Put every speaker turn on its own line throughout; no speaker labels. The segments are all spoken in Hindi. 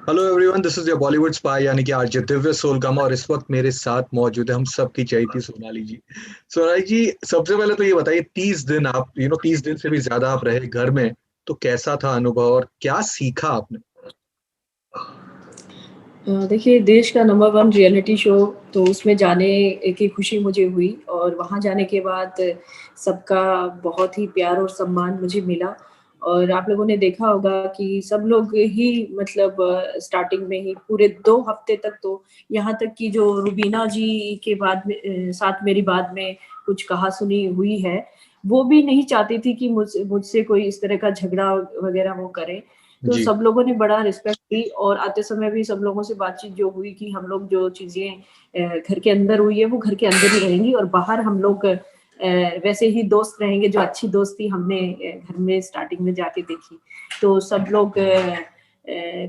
Hello everyone, this is your Bollywood spy यानी कि आरजे दिव्य सोलगमा। और इस वक्त मेरे साथ मौजूद है हम सबकी चहेती सोनाली जी। सोनाली जी, सबसे पहले तो ये बताइए, 30 दिन आप 30 दिन से भी ज्यादा आप रहे घर में, तो कैसा था अनुभव और क्या सीखा आपने?
देखिए, देश का नंबर वन रियलिटी शो, तो उसमें जाने की खुशी मुझे हुई और वहाँ जाने के बाद सबका बहुत ही प्यार और सम्मान मुझे मिला। और आप लोगों ने देखा होगा कि सब लोग ही मतलब स्टार्टिंग में ही पूरे 2 हफ्ते तक, तो यहाँ तक कि जो रुबीना जी के बाद में साथ मेरी बाद में कुछ कहा-सुनी हुई है, वो भी नहीं चाहती थी कि मुझसे कोई इस तरह का झगड़ा वगैरह वो करे। तो
जी।
सब लोगों ने बड़ा रिस्पेक्ट दी और आते समय भी सब लोगों से बातचीत जो हुई कि हम लोग जो चीज़ें घर के अंदर हुई है वो घर के अंदर ही रहेंगी और बाहर हम लोग वैसे ही दोस्त रहेंगे जो अच्छी दोस्ती हमने घर में स्टार्टिंग में जाके देखी। तो सब लोग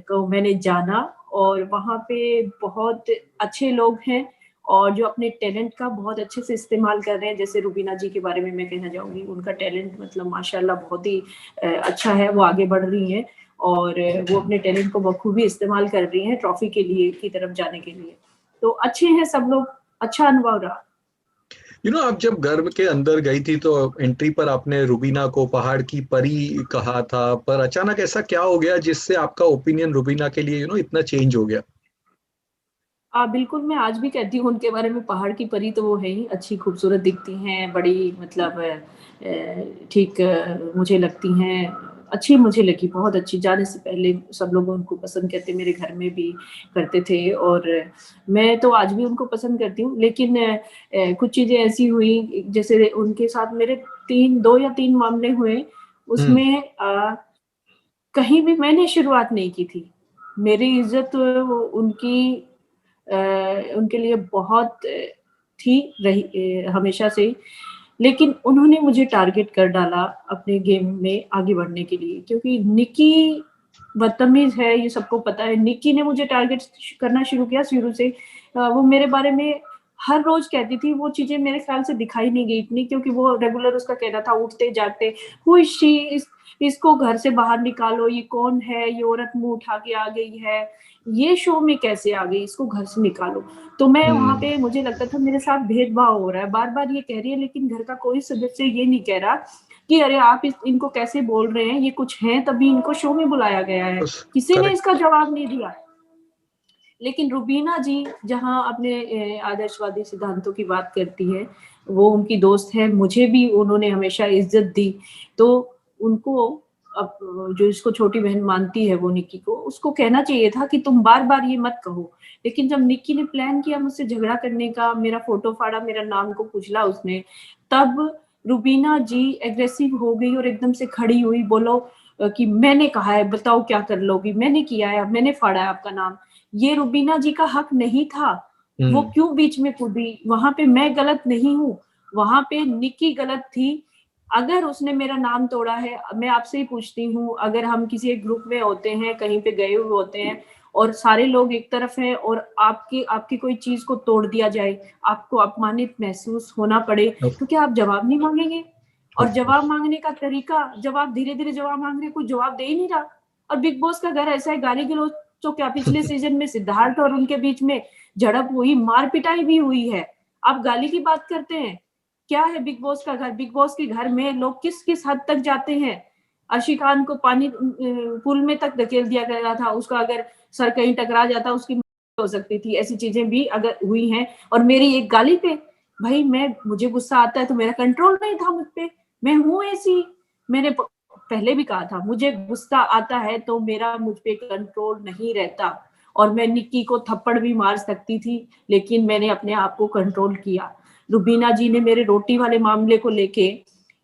को मैंने जाना और वहाँ पे बहुत अच्छे लोग हैं और जो अपने टैलेंट का बहुत अच्छे से इस्तेमाल कर रहे हैं। जैसे रुबीना जी के बारे में मैं कहना चाहूँगी, उनका टैलेंट मतलब माशाल्लाह बहुत ही अच्छा है, वो आगे बढ़ रही हैं और वो अपने टैलेंट को बखूबी इस्तेमाल कर रही हैं ट्रॉफी के लिए की तरफ जाने के लिए। तो अच्छे हैं सब लोग, अच्छा अनुभव रहा।
आप जब घर के अंदर गई थी तो एंट्री पर आपने रुबीना को पहाड़ की परी कहा था, पर अचानक ऐसा क्या हो गया जिससे आपका ओपिनियन रुबीना के लिए इतना चेंज हो गया?
बिल्कुल, मैं आज भी कहती हूँ उनके बारे में, पहाड़ की परी तो वो है ही, अच्छी खूबसूरत दिखती हैं, बड़ी मतलब ठीक मुझे लगती हैं, अच्छी मुझे लगी, बहुत अच्छी। जाने से पहले सब लोग उनको पसंद करते, मेरे घर में भी करते थे और मैं तो आज भी उनको पसंद करती हूँ। लेकिन कुछ चीज़ें ऐसी हुई, जैसे उनके साथ मेरे 3 2 या 3 मामले हुए,
हम्म।
उसमें कहीं भी मैंने शुरुआत नहीं की थी। मेरी इज़्ज़त उनकी अ, उनके लिए बहुत थी रही हमेशा से ही। लेकिन उन्होंने मुझे टारगेट कर डाला अपने गेम में आगे बढ़ने के लिए, क्योंकि निक्की बदतमीज़ है, ये सबको पता है। निक्की ने मुझे टारगेट करना शुरू किया शुरू से। वो मेरे बारे में हर रोज़ कहती थी, वो चीज़ें मेरे ख़्याल से दिखाई नहीं गई इतनी, क्योंकि वो रेगुलर उसका कहना था उठते-जागते, हू इज़ शी, इसको घर से बाहर निकालो, ये कौन है? ये औरत मुँह उठा के आ गई है, ये शो में कैसे आ गई? इसको घर से निकालो। तो मैं वहाँ
हम्म।
पे, मुझे लगता था मेरे साथ भेदभाव हो रहा है, बार-बार ये कह रही है, लेकिन घर का कोई सदस्य ये नहीं कह रहा कि अरे आप इनको कैसे बोल रहे हैं, ये कुछ हैं तभी इनको शो में बुलाया गया है।
बस।
किसी ने
करेक्ट।
इसका जवाब नहीं दिया। लेकिन रुबीना जी जहाँ अपने आदर्शवादी सिद्धांतों की बात करती है, वो उनकी दोस्त है, मुझे भी उन्होंने हमेशा इज़्ज़त दी। तो उनको अब जो इसको छोटी बहन मानती है वो निक्की को, उसको कहना चाहिए था कि तुम बार-बार ये मत कहो। लेकिन जब निक्की ने प्लान किया मुझसे झगड़ा करने का, मेरा फ़ोटो फाड़ा, मेरा नाम को कुचला उसने, तब रुबीना जी एग्रेसिव हो गई और एकदम से खड़ी हुई, बोलो कि मैंने कहा है, बताओ क्या कर लोगी? मैंने किया है, मैंने फाड़ा है आपका नाम। ये रुबीना जी का हक नहीं था। वो
हम्म।
क्यों बीच में कूदी? वहाँ पे मैं गलत नहीं हूँ, वहाँ पे निक्की गलत थी। अगर उसने मेरा नाम तोड़ा है, मैं आपसे ही पूछती हूँ, अगर हम किसी एक ग्रुप में होते हैं, कहीं पे गए हुए होते हैं और सारे लोग एक तरफ हैं और आपकी आपकी कोई चीज़ को तोड़ दिया जाए, आपको अपमानित महसूस होना पड़े,
ऑफ
तो क्या आप जवाब नहीं माँगेंगे? और जवाब
कोर्स।
माँगने का तरीका, जब आप धीरे-धीरे जवाब माँग रहे हैं, कोई जवाब दे ही नहीं रहा। और बिग बॉस का घर ऐसा है, गाली-गलौज तो क्या, पिछले सीज़न में सिद्धार्थ और उनके बीच में झड़प हुई, मार-पिटाई भी हुई है। आप गाली की बात करते हैं। क्या है बिग बॉस का घर? बिग बॉस के घर में लोग किस-किस हद तक जाते हैं। अर्शी खान को पानी पूल में तक धकेल दिया गया था, उसका अगर सर कहीं टकरा जाता, उसकी मौत हो सकती थी। ऐसी चीज़ें भी अगर हुई हैं और मेरी एक गाली पे, भई मुझे गुस्सा आता है तो मेरा कंट्रोल नहीं था मुझ पे। मैं हूँ ऐसी। मैंने पहले भी कहा था, मुझे गुस्सा आता है तो मेरा मुझ पे कंट्रोल नहीं रहता और मैं निक्की को थप्पड़ भी मार सकती थी, लेकिन मैंने अपने आप को कंट्रोल किया। रुबीना जी ने मेरे रोटी वाले मामले को लेके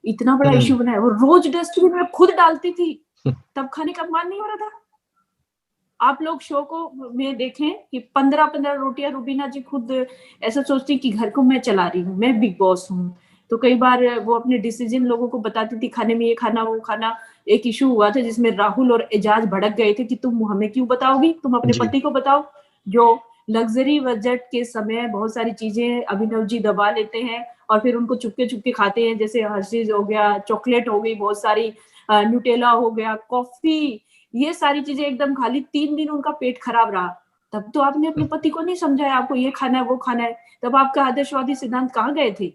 इतना बड़ा
हम्म।
इश्यू बनाया, वो रोज डस्टबिन में खुद डालती थी, तब खाने का मन नहीं हो रहा था। आप लोग शो को में देखें कि 15-15 रोटियां रुबीना जी खुद ऐसा सोचती कि घर को मैं चला रही हूँ, मैं बिग बॉस हूँ। तो कई बार वो अपने डिसीजन लोगों को बताती थी, खाने में ये खाना, वो खाना। एक इश्यू हुआ था जिसमें राहुल और एजाज भड़क गए थे कि तुम हमें क्यों बताओगी, तुम अपने
जी।
पति को बताओ। जो लग्जरी बजट के समय बहुत सारी चीजें अभिनव जी दबा लेते हैं और फिर उनको चुपके चुपके खाते हैं, जैसे हर्शीज हो गया, चॉकलेट हो गई बहुत सारी, न्यूटेला हो गया, कॉफी, ये सारी चीजें एकदम खाली, 3 दिन उनका पेट खराब रहा। तब तो आपने अपने पति को नहीं समझाया आपको ये खाना है वो खाना है, तब आपका आदर्शवादी सिद्धांत कहाँ गए थे।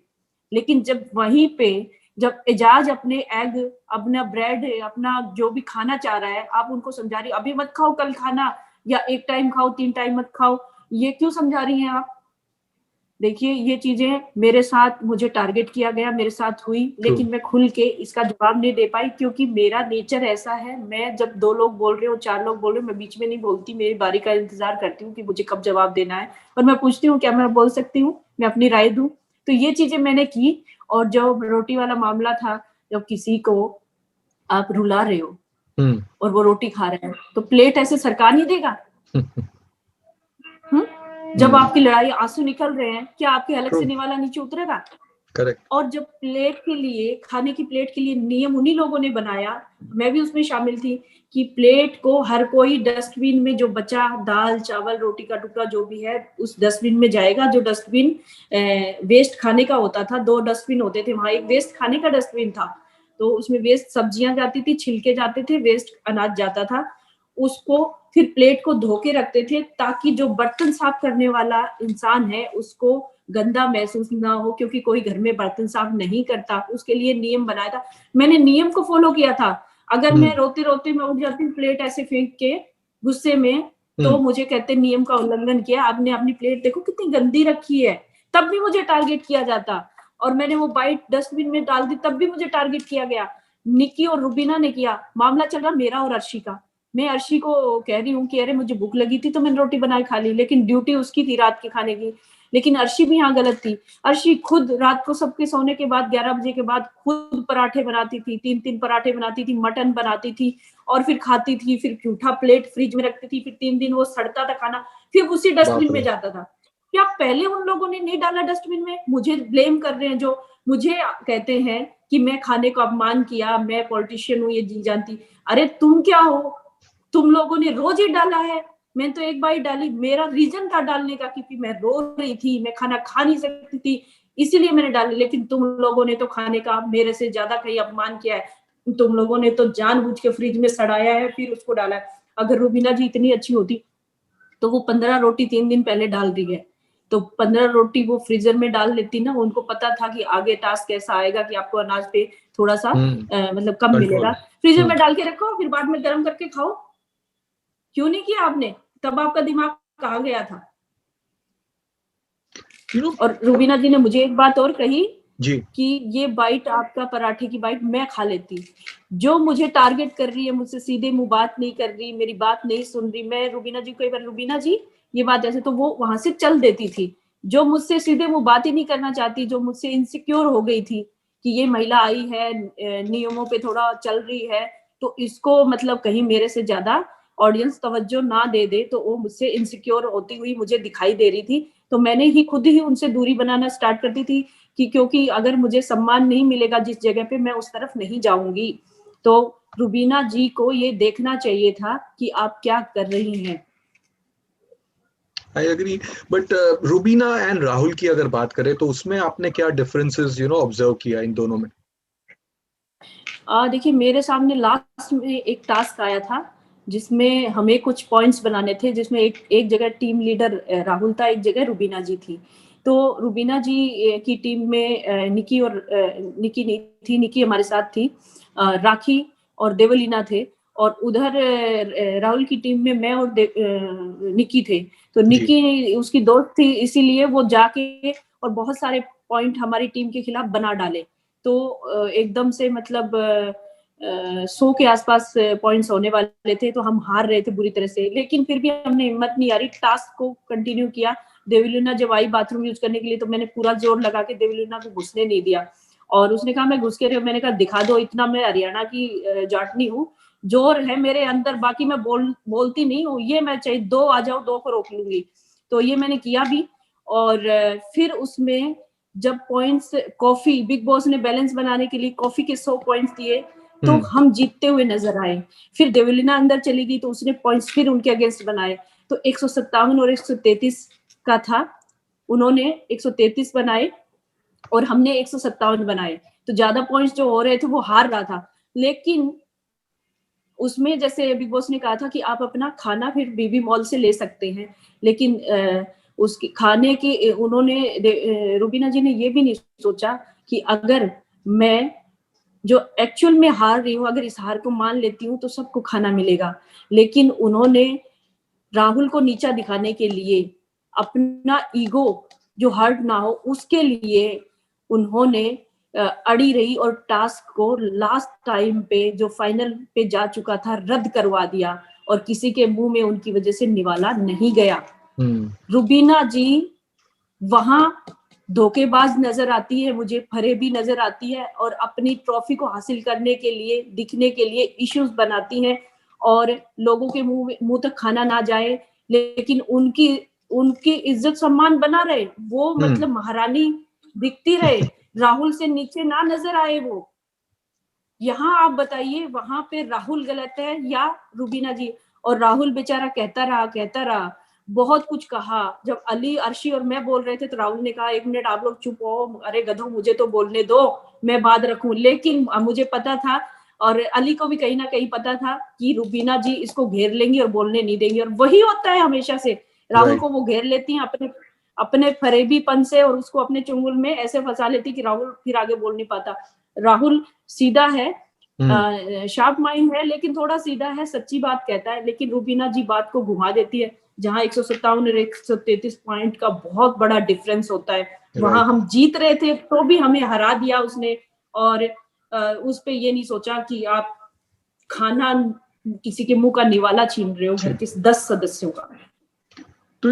लेकिन जब वहीं पे जब एजाज अपने एग, अपना ब्रेड, अपना जो भी खाना चाह रहा है, आप उनको समझा रही अभी मत खाओ कल खाना, या 1 टाइम खाओ 3 टाइम मत खाओ, ये क्यों समझा रही हैं आप। देखिए ये चीजें मेरे साथ, मुझे टारगेट किया गया, मेरे साथ हुई, लेकिन मैं खुल के इसका जवाब नहीं दे पाई, क्योंकि मेरा नेचर ऐसा है, मैं जब 2 लोग बोल रहे हो 4 लोग बोल रहे हो, मैं बीच में नहीं बोलती, मेरी बारी का इंतजार करती हूँ कि मुझे कब जवाब देना है, और मैं पूछती हूँ क्या मैं बोल सकती हूँ, मैं अपनी राय दूं। तो ये चीजें मैंने की। और जो रोटी वाला मामला था, जब किसी को आप रुला रहे हो और वो रोटी खा रहे हैं, तो प्लेट ऐसे सरकार नहीं देगा। जब आपकी लड़ाई आंसू निकल रहे हैं, क्या आपके हलक से निवाला नीचे उतरेगा।
करेक्ट।
और जब प्लेट के लिए, खाने की प्लेट के लिए नियम उन्हीं लोगों ने बनाया, मैं भी उसमें शामिल थी, कि प्लेट को हर कोई डस्टबिन में जो बचा दाल चावल रोटी का टुकड़ा जो भी है उस डस्टबिन में जाएगा। जो डस्टबिन वेस्ट खाने का होता था, 2 डस्टबिन होते थे वहां, एक वेस्ट खाने का डस्टबिन था, तो उसमें वेस्ट सब्जियां जाती थी, छिलके जाते थे, वेस्ट अनाज जाता था, उसको फिर प्लेट को धो के रखते थे, ताकि जो बर्तन साफ करने वाला इंसान है उसको गंदा महसूस ना हो, क्योंकि कोई घर में बर्तन साफ नहीं करता, उसके लिए नियम बनाया था। मैंने नियम को फॉलो किया था। अगर मैं रोते रोते मैं उठ जाती हूँ प्लेट ऐसे फेंक के गुस्से में, तो मुझे कहते नियम का उल्लंघन किया आपने, अपनी प्लेट देखो कितनी गंदी रखी है, तब भी मुझे टारगेट किया जाता। और मैंने वो बाइट डस्टबिन में डाल दी, तब भी मुझे टारगेट किया गया। निकी और रुबीना ने किया, मामला चल रहा मेरा और अर्शी का। मैं अर्शी को कह रही हूँ कि अरे मुझे भूख लगी थी तो मैंने रोटी बनाई खा ली, लेकिन ड्यूटी उसकी थी रात के खाने की। लेकिन अर्शी भी यहाँ गलत थी। अर्शी खुद रात को सबके सोने के बाद 11 बजे के बाद खुद पराठे बनाती थी, 3-3 पराठे बनाती थी, मटन बनाती थी, और फिर खाती थी, फिर झूठा प्लेट फ्रिज में रखती थी, फिर 3 दिन वो सड़ता था खाना, फिर उसी डस्टबिन में जाता था। क्या पहले उन लोगों ने नहीं डाला डस्टबिन में। मुझे ब्लेम कर रहे हैं, जो मुझे कहते हैं कि मैं खाने को अपमान किया, मैं पॉलिटिशियन हूँ, ये जी जानती। अरे तुम क्या हो, तुम लोगों ने रोज ही डाला है। मैं तो एक बार डाली, मेरा रीजन था डालने का, क्योंकि मैं रो रही थी, मैं खाना खा नहीं सकती थी, इसीलिए मैंने डाली। लेकिन तुम लोगों ने तो खाने का मेरे से ज्यादा कहीं अपमान किया है। तुम लोगों ने तो जानबूझ के फ्रिज में सड़ाया है, फिर उसको डाला है। अगर रुबीना जी इतनी अच्छी होती तो वो 15 रोटी 3 दिन पहले डाल दी है, तो 15 रोटी वो फ्रीजर में डाल लेती ना। उनको पता था कि आगे टास्क ऐसा आएगा कि आपको अनाज पे थोड़ा सा मतलब कम मिलेगा। फ्रीजर में डाल के रखो, फिर बाद में गर्म करके खाओ। क्यों नहीं किया आपने, तब आपका दिमाग कहाँ गया था। और रुबीना जी ने मुझे एक बात और कही जी, कि ये बाइट आपका पराठे की बाइट मैं खा लेती। जो मुझे टारगेट कर रही है, मुझसे सीधे मुंह बात नहीं कर रही, मेरी बात नहीं सुन रही, मैं रुबीना जी को एक बार रुबीना जी ये बात ऐसे, तो वो वहां से चल देती थी। जो मुझसे सीधे मुंह बात ही नहीं करना चाहती, जो मुझसे इनसिक्योर हो गई थी कि ये महिला आई है नियमों पे थोड़ा चल रही है, तो इसको मतलब कहीं मेरे से ज्यादा ऑडियंस तवज्जो ना दे दे, तो वो मुझसे इनसिक्योर होती हुई मुझे दिखाई दे रही थी। तो मैंने ही खुद ही उनसे दूरी बनाना स्टार्ट कर दी थी, कि क्योंकि अगर मुझे सम्मान नहीं मिलेगा जिस जगह पे, मैं उस तरफ नहीं जाऊंगी। तो रुबीना जी को ये देखना चाहिए था कि आप क्या कर रही हैं।
I agree, but Rubina and Rahul की अगर बात करें तो उसमें आपने क्या डिफरेंसेस ऑब्जर्व किया इन दोनों में।
देखिए मेरे सामने लास्ट में एक टास्क आया था जिसमें हमें कुछ पॉइंट्स बनाने थे, जिसमें एक जगह टीम लीडर राहुल था, एक जगह रुबीना जी थी। तो रुबीना जी की टीम में निकी और निकी नहीं थी, निकी हमारे साथ थी, राखी और देवलीना थे, और उधर राहुल की टीम में मैं और निकी थे। तो निकी उसकी दोस्त थी, इसीलिए वो जाके और बहुत सारे पॉइंट हमारी टीम के खिलाफ बना डाले। तो एकदम से मतलब 100 के आसपास पॉइंट्स होने वाले थे, तो हम हार रहे थे बुरी तरह से, लेकिन फिर भी हमने हिम्मत नहीं हारी, टास्क को कंटिन्यू किया। देवलीना जब आई बाथरूम यूज करने के लिए, तो मैंने पूरा जोर लगा के देवलीना को घुसने नहीं दिया, और उसने कहा मैं घुस के रही हूँ। मैंने कहा दिखा दो, इतना मैं हरियाणा की जाटनी हूँ, जोर है मेरे अंदर, बाकी मैं बोलती नहीं हूँ, ये मैं चाहे 2 आ जाओ 2 को रोक लूंगी। तो ये मैंने किया भी। और फिर उसमें जब पॉइंट्स, कॉफी बिग बॉस ने बैलेंस बनाने के लिए कॉफी के 100 पॉइंट्स दिए, तो हम जीतते हुए नजर आए। फिर देवलीना अंदर चली गई, तो उसने पॉइंट्स फिर उनके अगेंस्ट बनाए, तो 157 और 133 का था, उन्होंने 133 बनाए और हमने 157 बनाए। तो ज्यादा पॉइंट्स जो हो रहे थे वो हार रहा था। लेकिन उसमें जैसे बिग बॉस ने कहा था कि आप अपना खाना फिर बेबी मॉल से ले सकते हैं, लेकिन उसके खाने की उन्होंने रुबीना जी ने ये भी नहीं सोचा कि अगर मैं जो एक्चुअल में हार रही हूँ, अगर इस हार को मान लेती हूँ तो सबको खाना मिलेगा, लेकिन उन्होंने राहुल को नीचा दिखाने के लिए, अपना ईगो जो हर्ट ना हो उसके लिए उन्होंने अड़ी रही और टास्क को लास्ट टाइम पे जो फाइनल पे जा चुका था रद्द करवा दिया, और किसी के मुंह में उनकी वजह से निवाला नहीं गया। रुबीना जी वहां धोखेबाज नजर आती है, मुझे फरेबी नजर आती है, और अपनी ट्रॉफी को हासिल करने के लिए, दिखने के लिए इश्यूज बनाती हैं, और लोगों के मुंह तक खाना ना जाए, लेकिन उनकी उनकी इज्जत सम्मान बना रहे, वो मतलब महारानी दिखती रहे, राहुल से नीचे ना नजर आए वो। यहाँ आप बताइए वहां पे राहुल गलत है या रुबीना जी? और राहुल बेचारा कहता रहा, बहुत कुछ कहा। जब अली, अर्शी और मैं बोल रहे थे तो राहुल ने कहा 1 मिनट आप लोग चुप हो, अरे गधों मुझे तो बोलने दो, मैं बात रखूं। लेकिन मुझे पता था और अली को भी कहीं ना कहीं पता था कि रुबीना जी इसको घेर लेंगी और बोलने नहीं देंगी, और वही होता है हमेशा से। राहुल को वो घेर लेती हैं अपने अपने फरेबीपन से, और उसको अपने चुंगल में ऐसे फंसा लेती कि राहुल फिर आगे बोल नहीं पाता। राहुल सीधा है, शार्प माइंड है, लेकिन थोड़ा सीधा है, सच्ची बात कहता है, लेकिन रुबीना जी बात को घुमा देती है। जहां 157 और 133 पॉइंट का बहुत बड़ा डिफरेंस होता है, वहां हम जीत रहे थे तो भी हमें हरा दिया उसने, और उस पे ये नहीं सोचा कि आप खाना किसी के मुंह का निवाला छीन रहे हो, घर के 10 सदस्यों का।
तो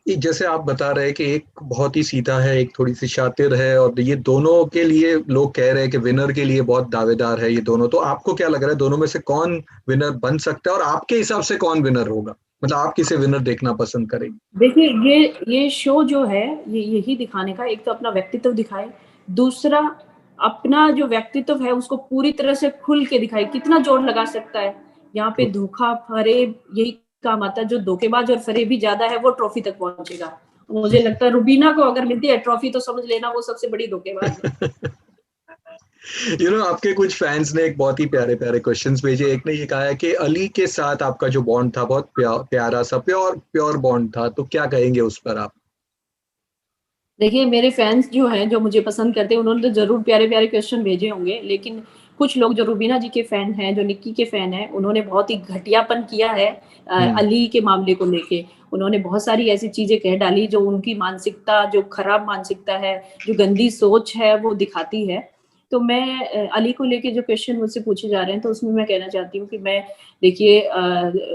जैसे आप बता रहे हैं कि एक बहुत ही सीधा है, एक थोड़ी सी शातिर है, और ये दोनों के लिए लोग कह रहे हैं कि विनर के लिए बहुत दावेदार है ये दोनों। तो आपको क्या लग रहा है दोनों में से कौन विनर बन सकता है, और आपके हिसाब से कौन विनर होगा? मतलब आप किसे विनर देखना पसंद करेंगे?
देखिए, ये शो जो है ये यही दिखाने का, एक तो अपना व्यक्तित्व दिखाए, दूसरा अपना जो व्यक्तित्व है उसको पूरी तरह से खुल के दिखाए, कितना जोर लगा सकता है। यहाँ पे धोखा फरेब यही काम आता है, जो धोखेबाज और फरेबी ज्यादा है वो ट्रॉफी तक पहुंचेगा। मुझे लगता है रुबीना को अगर मिलती है ट्रॉफी तो समझ लेना वो सबसे बड़ी धोखेबाज है।
आपके कुछ फैंस ने एक बहुत ही प्यारे प्यारे क्वेश्चंस भेजे। एक ने ये कहा है कि अली के साथ आपका जो बॉन्ड था बहुत प्यारा सा प्योर बॉन्ड था, तो क्या कहेंगे उस पर आप?
देखिए, मेरे फैंस जो हैं, जो मुझे पसंद करते हैं, उन्होंने तो जरूर प्यारे प्यारे क्वेश्चन भेजे होंगे, लेकिन कुछ लोग जो रुबीना जी के फैन हैं, जो निक्की के फैन हैं, उन्होंने बहुत ही घटियापन किया है अली के मामले को लेके। उन्होंने बहुत सारी ऐसी चीजें कह डाली जो उनकी मानसिकता, जो खराब मानसिकता है, जो गंदी सोच है वो दिखाती है। तो मैं अली को लेके जो क्वेश्चन मुझसे पूछे जा रहे हैं, तो उसमें मैं कहना चाहती हूँ कि मैं, देखिए,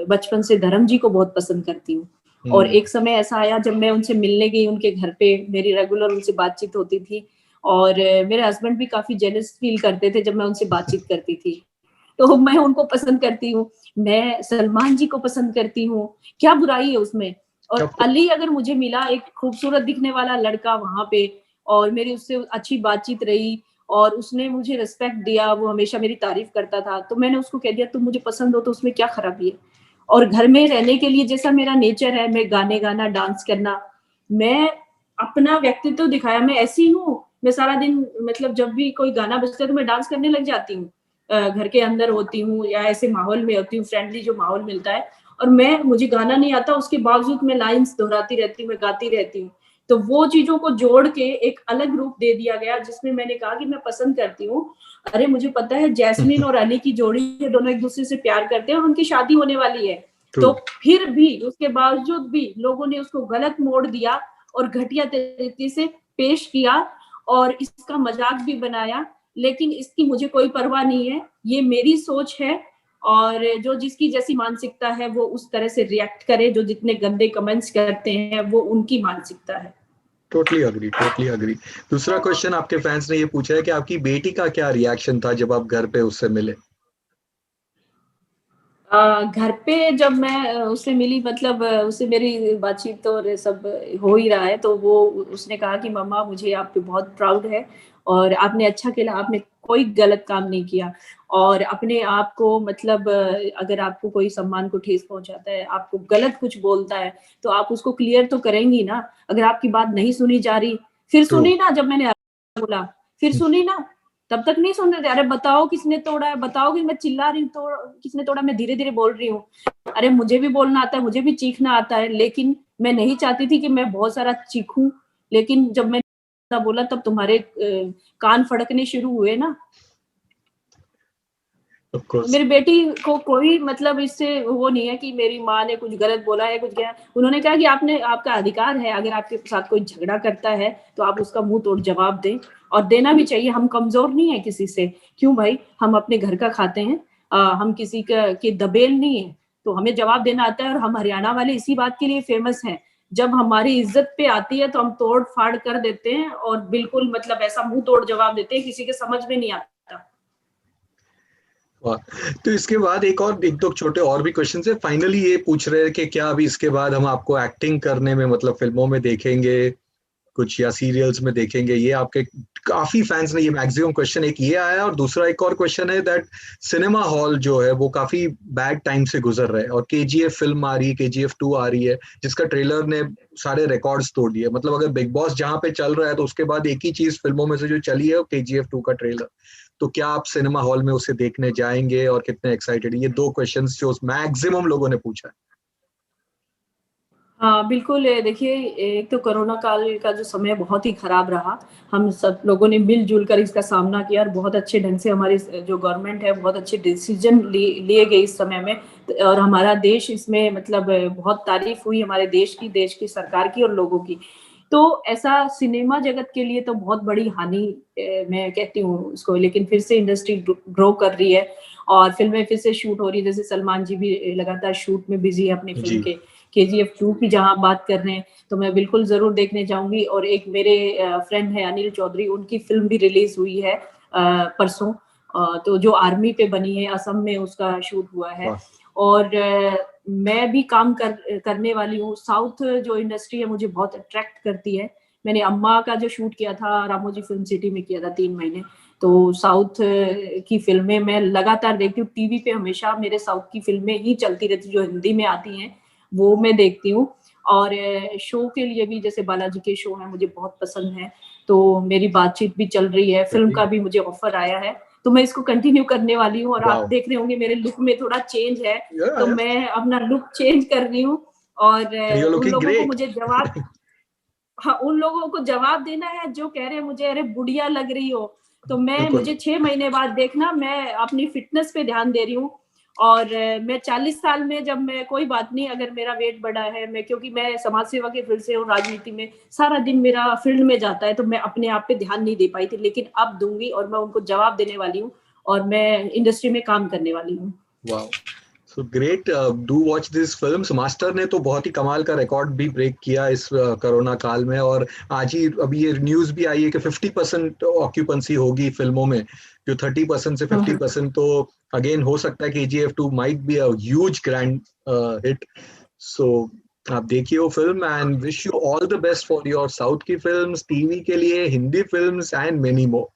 बचपन से धर्म जी को बहुत पसंद करती हूँ, और एक समय ऐसा आया जब मैं उनसे मिलने गई उनके घर पे, मेरी रेगुलर उनसे बातचीत होती थी, और मेरे हस्बैंड भी काफी जेलस फील करते थे जब मैं उनसे बातचीत करती थी। तो मैं उनको पसंद करती हूँ, मैं सलमान जी को पसंद करती हूँ, क्या बुराई है उसमें? और अली अगर मुझे मिला, एक खूबसूरत दिखने वाला लड़का वहां पे, और मेरी उससे अच्छी बातचीत रही, और उसने मुझे रिस्पेक्ट दिया, वो हमेशा मेरी तारीफ करता था, तो मैंने उसको कह दिया तुम मुझे पसंद हो तो उसमें क्या खराबी है? और घर में रहने के लिए जैसा मेरा नेचर है, मैं गाने गाना, डांस करना, मैं अपना व्यक्तित्व दिखाया, मैं ऐसी हूँ। मैं सारा दिन, मतलब जब भी कोई गाना बजता है तो मैं डांस करने लग जाती हूँ, घर के अंदर होती हूँ या ऐसे माहौल में होती हूँ, फ्रेंडली जो माहौल मिलता है, और मुझे गाना नहीं आता, उसके बावजूद मैं लाइंस दोहराती रहती हूँ, मैं गाती रहती हूँ। तो वो चीजों को जोड़ के एक अलग रूप दे दिया गया, जिसमें मैंने कहा कि मैं पसंद करती हूँ। अरे मुझे पता है जैस्मिन और अली की जोड़ी है, दोनों एक दूसरे से प्यार करते हैं और उनकी शादी होने वाली है, तो फिर भी उसके बावजूद भी लोगों ने उसको गलत मोड़ दिया और घटिया तरीके से पेश किया और इसका मजाक भी बनाया। लेकिन इसकी मुझे कोई परवाह नहीं है, ये मेरी सोच है, और जो जिसकी जैसी मानसिकता है वो उस तरह से रिएक्ट करे, जो जितने गंदे कमेंट्स करते हैं वो उनकी मानसिकता है।
Totally agree, totally agree. दूसरा क्वेश्चन आपके फैंस ने ये पूछा है कि आपकी बेटी का क्या रिएक्शन था जब आप घर पे उससे मिले?
घर पे जब मैं उससे मिली, मतलब उससे मेरी बातचीत और सब हो ही रहा है, तो वो उसने कहा कि मम्मा मुझे आप पे बहुत प्राउड है, और आपने अच्छा किया, आपने कोई गलत काम नहीं किया, और अपने आप को, मतलब अगर आपको कोई सम्मान को ठेस पहुंचाता है, आपको गलत कुछ बोलता है, तो आप उसको क्लियर तो करेंगी ना। अगर आपकी बात नहीं सुनी जा रही, फिर सुनी ना, जब मैंने बोला फिर सुनी ना, तब तक नहीं सुन रहे थे, अरे बताओ किसने तोड़ा है, बताओ कि मैं चिल्ला रही हूँ किसने तोड़ा, मैं धीरे धीरे बोल रही हूँ, अरे मुझे भी बोलना आता है, मुझे भी चीखना आता है, लेकिन मैं नहीं चाहती थी कि मैं बहुत सारा चीखूं। लेकिन जब मैं बोला तब तुम्हारे कान फड़कने शुरू हुए ना। मेरी बेटी को कोई मतलब इससे वो नहीं है कि मेरी माँ ने कुछ गलत बोला है, कुछ क्या। उन्होंने कहा कि आपका अधिकार है, अगर आपके साथ कोई झगड़ा करता है तो आप उसका मुंह तोड़ जवाब दें, और देना भी चाहिए। हम कमजोर नहीं है किसी से, क्यों भाई, हम अपने घर का खाते हैं, हम किसी के दबेल नहीं है, तो हमें जवाब देना आता है। और हम हरियाणा वाले इसी बात के लिए फेमस हैं, जब हमारी इज्जत पे आती है तो हम तोड़ फाड़ कर देते हैं, और बिल्कुल मतलब ऐसा मुंह तोड़ जवाब देते हैं, किसी के समझ में नहीं आता।
तो इसके बाद एक दो छोटे और भी क्वेश्चन है। फाइनली ये पूछ रहे हैं कि क्या अभी इसके बाद हम आपको एक्टिंग करने में, मतलब फिल्मों में देखेंगे कुछ, या सीरियल्स में देखेंगे? ये आपके काफी फैंस ने ये मैक्सिमम क्वेश्चन एक ये आया है। और दूसरा एक और क्वेश्चन है दैट सिनेमा हॉल जो है वो काफी बैड टाइम से गुजर रहे हैं, और केजीएफ फिल्म आ रही है, केजीएफ 2 आ रही है, जिसका ट्रेलर ने सारे रिकॉर्ड्स तोड़ दिए। मतलब अगर बिग बॉस जहां पे चल रहा है तो उसके बाद एक ही चीज फिल्मों में से जो चली है वो केजीएफ 2 का ट्रेलर। तो क्या आप सिनेमा हॉल में उसे देखने जाएंगे और कितने एक्साइटेड? ये दो क्वेश्चंस जो मैक्सिमम लोगों ने पूछा है।
हाँ बिल्कुल, देखिए एक तो कोरोना काल का जो समय बहुत ही खराब रहा, हम सब लोगों ने मिलजुल कर इसका सामना किया, और बहुत अच्छे ढंग से हमारी जो गवर्नमेंट है बहुत अच्छे डिसीजन लिए गए इस समय में, और हमारा देश इसमें मतलब बहुत तारीफ हुई हमारे देश की सरकार की और लोगों की। तो ऐसा सिनेमा जगत के लिए तो बहुत बड़ी हानि मैं कहती हूँ इसको, लेकिन फिर से इंडस्ट्री ग्रो कर रही है और फिल्में फिर से शूट हो रही है। जैसे सलमान जी भी लगातार शूट में बिजी है अपनी फिल्म के, केजीएफ 2 की जहां बात कर रहे हैं, तो मैं बिल्कुल जरूर देखने जाऊंगी। और एक मेरे फ्रेंड है अनिल चौधरी, उनकी फिल्म भी रिलीज हुई है परसों, तो जो आर्मी पे बनी है, असम में उसका शूट हुआ है। और मैं भी काम करने वाली हूँ। साउथ जो इंडस्ट्री है मुझे बहुत अट्रैक्ट करती है। मैंने अम्मा का जो शूट किया था रामोजी फिल्म सिटी में किया था 3 महीने, तो साउथ की फिल्में मैं लगातार देखती हूँ। टीवी पे हमेशा मेरे साउथ की फिल्में ही चलती रहती, जो हिंदी में आती हैं वो मैं देखती हूँ। और शो के लिए भी, जैसे बालाजी के शो है मुझे बहुत पसंद है, तो मेरी बातचीत भी चल रही है, फिल्म का भी मुझे ऑफर आया है, तो मैं इसको कंटिन्यू करने वाली हूँ। और आप देख रहे होंगे मेरे लुक में थोड़ा चेंज है, तो मैं अपना लुक चेंज कर रही हूँ। और उन लोगों को मुझे जवाब हाँ, उन लोगों को जवाब देना है जो कह रहे हैं मुझे अरे बुढ़िया लग रही हो, तो मुझे 6 महीने बाद देखना, मैं अपनी फिटनेस पे ध्यान दे रही हूँ। और मैं 40 साल में, जब मैं, कोई बात नहीं अगर मेरा वेट बढ़ा है, मैं क्योंकि मैं समाज सेवा के फील्ड से हूँ, राजनीति में सारा दिन मेरा फील्ड में जाता है, तो मैं अपने आप पे ध्यान नहीं दे पाई थी, लेकिन अब दूंगी और मैं उनको जवाब देने वाली हूँ, और मैं इंडस्ट्री में काम करने वाली हूँ।
Wow, so great, do watch this films. Master ने तो बहुत ही कमाल का रिकॉर्ड भी ब्रेक किया इस कोरोना काल में, और आज ही अभी ये न्यूज भी आई है कि 50% ऑक्यूपेंसी होगी फिल्मों में, जो 30% से 50%। तो अगेन हो सकता है कि KGF 2 might be a huge grand hit. So आप देखिए वो film, and wish you all the best for your south की फिल्म्स, टीवी के लिए, Hindi films, and many more.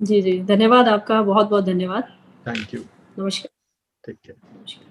जी जी, धन्यवाद आपका, बहुत बहुत धन्यवाद।
Thank you.
नमस्कार।
Take care.
नमस्कार।